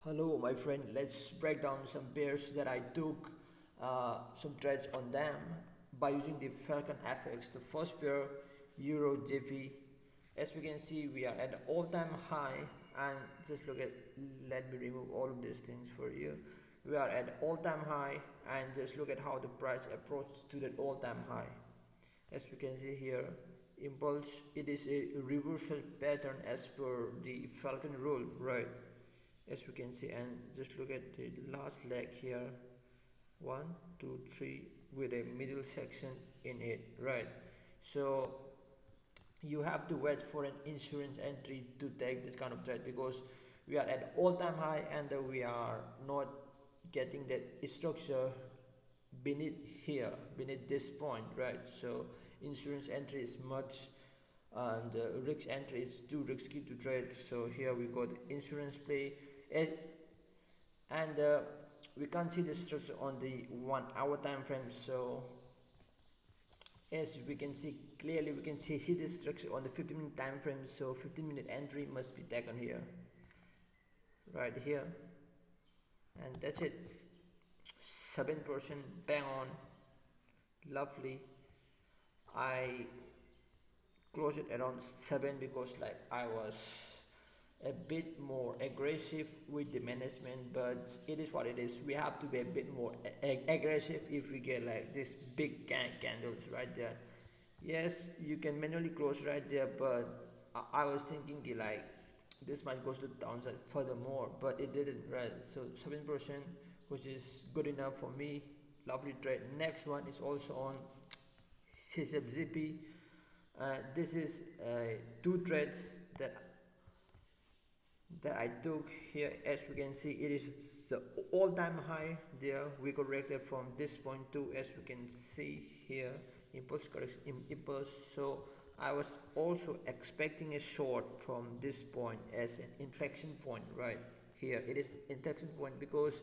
Hello my friend, let's break down some pairs that I took some trades on them by using the Falcon FX. The first pair, Euro JP. As we can see, we are at all-time high, and just look at, let me remove all of these things for you. We are at all-time high, and just look at how the price approaches to that all-time high. As we can see here, impulse, it is a reversal pattern as per the Falcon rule, right? As we can see, and just look at the last leg here, 1 2 3 with a middle section in it, right? So you have to wait for an insurance entry to take this kind of trade, because we are at all-time high and we are not getting that structure beneath here, beneath this point, right? So insurance entry is much, and risk entry is too risky to trade. So here we got insurance play, and we can't see the structure on the 1 hour time frame. So as we can see clearly, we can see the structure on the 15-minute time frame. So 15-minute entry must be taken here, right here, and that's it. 7% bang on, lovely. I closed it around 7 because like I was a bit more aggressive with the management, but it is what it is. We have to be a bit more aggressive if we get like this big candles right there. Yes, you can manually close right there, but I was thinking like this might go to the downside furthermore, but it didn't, right? So 7%, which is good enough for me. Lovely trade. Next one is also on CZP. This is two trades that I took here. As we can see, it is the all-time high there. We corrected from this point to, as we can see here, impulse correction, impulse. So I was also expecting a short from this point as an inflection point, right here. It is the inflection point because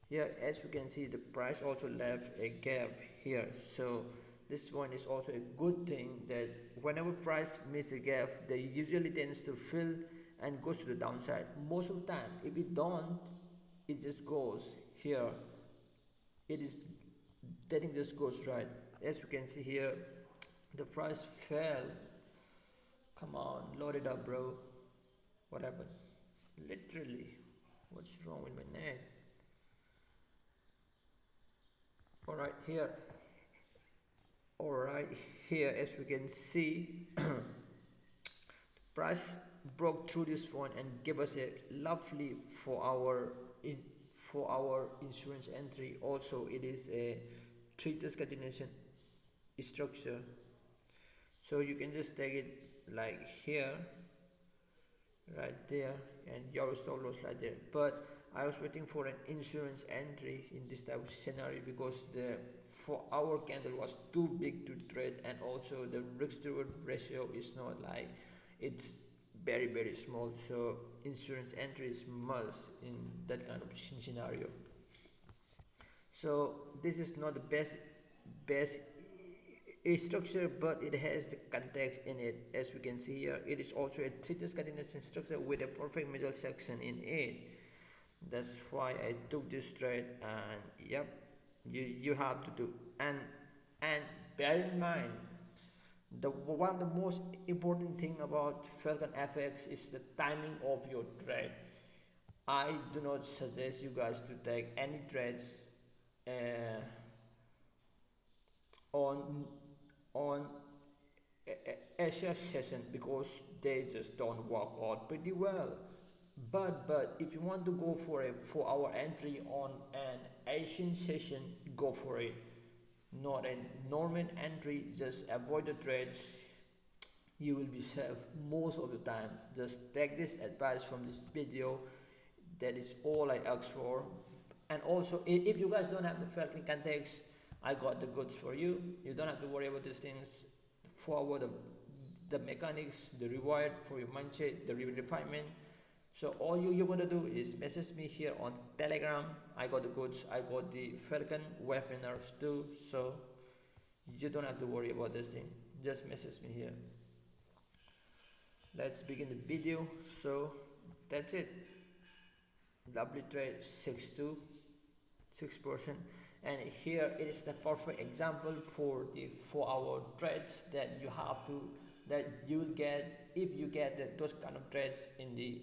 here, as we can see, the price also left a gap here. So this one is also a good thing, that whenever price miss a gap, they usually tends to fill and goes to the downside most of the time. If it don't, it just goes here. It is, then it just goes right. As we can see here, the price fell. Come on, load it up, bro. What happened? Literally, what's wrong with my neck? All right, here. All right, here, as we can see, price broke through this point and gave us a lovely for our insurance entry. Also, it is a three-test continuation structure, so you can just take it like here, right there, and your stop loss right there. But I was waiting for an insurance entry in this type of scenario because the 4 hour candle was too big to trade, and also the risk to reward ratio is not like, it's very small. So insurance entry is must in that kind of scenario. So this is not the best structure, but it has the context in it. As we can see here, it is also a three-test continuation structure with a perfect middle section in it. That's why I took this trade, and yep, you have to do. And bear in mind, the one of the most important thing about Falcon FX is the timing of your trade. I do not suggest you guys to take any trades uh, on on Asia session, because they just don't work out pretty well. But if you want to go for a 4 hour entry on an Asian session, go for it. Not a normal entry, just avoid the trades. You will be safe most of the time. Just take this advice from this video. That is all I ask for. And also, if you guys don't have the Falcon context, I got the goods for you. You don't have to worry about these things. Forward the mechanics, the reward for your mindset, the refinement. So all you're gonna do is message me here on Telegram. I got the goods. I got the Falcon webinars too. So you don't have to worry about this thing. Just message me here. Let's begin the video. So that's it. lovely trade 6%, and here it is the perfect example for the 4 hour trades that you have to, that you will get if you get those kind of trades in the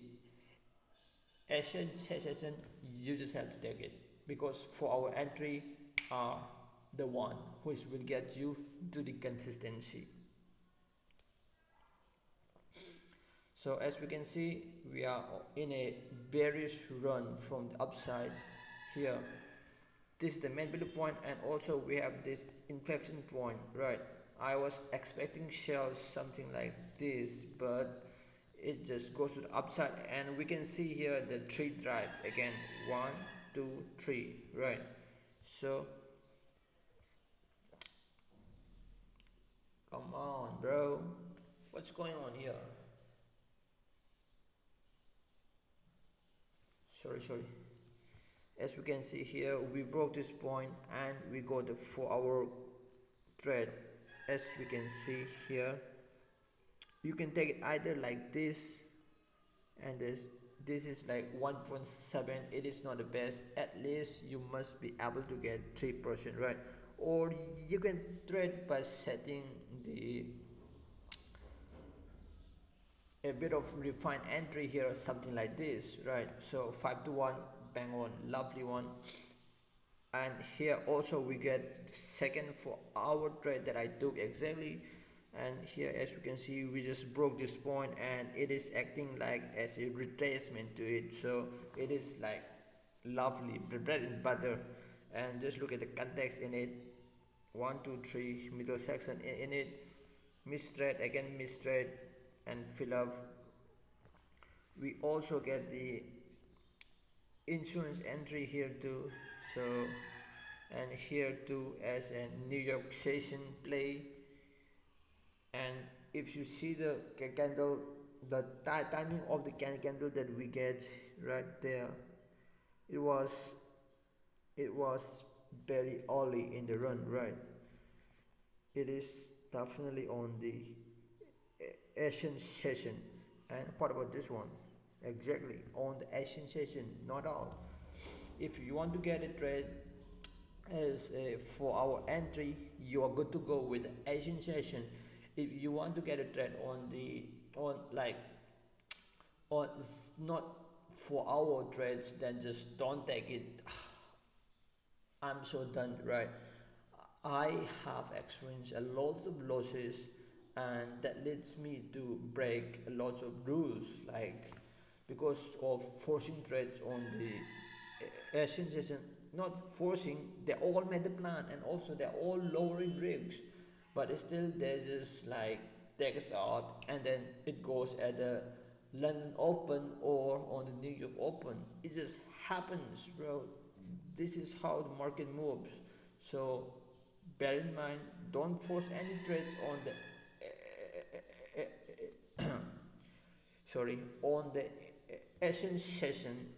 Asian session. You just have to take it, because 4 hour entry are the one which will get you to the consistency. So as we can see, we are in a bearish run from the upside here. This is the main value point, and also we have this inflection point, right? I was expecting shells something like this, but it just goes to the upside, and we can see here the three drive again, 1 2 3, right? So come on, bro, what's going on here? Sorry. As we can see here, we broke this point and we got the 4 hour trade. As we can see here, you can take it either like this, and this is like 1.7. It is not the best. At least you must be able to get 3%, right? Or you can trade by setting the a bit of refined entry here, something like this, right? So 5 to 1, bang on, lovely one. And here also we get the second 4 hour trade that I took exactly. And here, as you can see, we just broke this point and it is acting like as a retracement to it. So it is like lovely bread and butter. And just look at the context in it. 1 2 3 middle section in it, mistrade again, mistrade, and fill up. We also get the insurance entry here too. So, and here too as a New York session play. And if you see the candle, the timing of the candle that we get right there, it was it was very early in the run, right? It is definitely on the Asian session. And what about this one? Exactly on the Asian session, not all. If you want to get a trade as a 4 hour entry, you are good to go with the Asian session. If you want to get a trade on the on like on not 4 hour trades, then just don't take it. I'm so done, right? I have experienced a lot of losses, and that leads me to break a lot of rules, like because of forcing trades on the Asian session. Not forcing, they all made the plan, and also they're all lowering rigs, but still they just like take us out, and then it goes at the London Open or on the New York Open. It just happens, bro. This is how the market moves. So bear in mind, don't force any trades on the on the Asian session.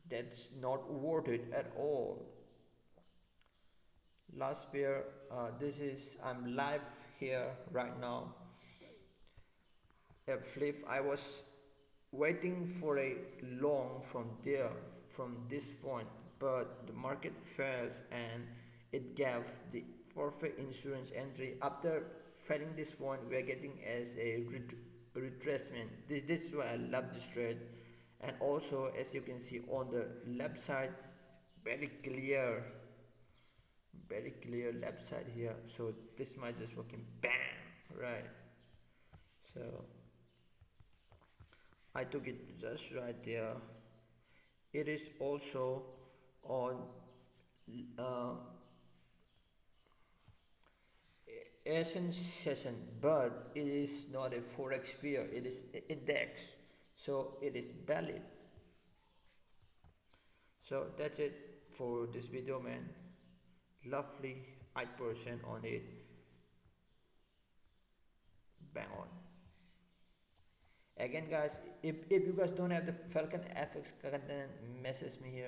That's not worth it at all. Last pair, this is, I'm live here right now at flip. I was waiting for a long from there, from this point, but the market fails and it gave the perfect insurance entry. After failing this point, we are getting as a retracement. This is why I love this trade. And also, as you can see on the left side, very clear, very clear left side here. So this might just working, bam, right? So I took it just right there. It is also on uh, Asian session, but it is not a forex pair. It is index, so it is valid. So that's it for this video, man. Lovely 8% on it. Bang on. Again, guys, if you guys don't have the Falcon FX content, message me here.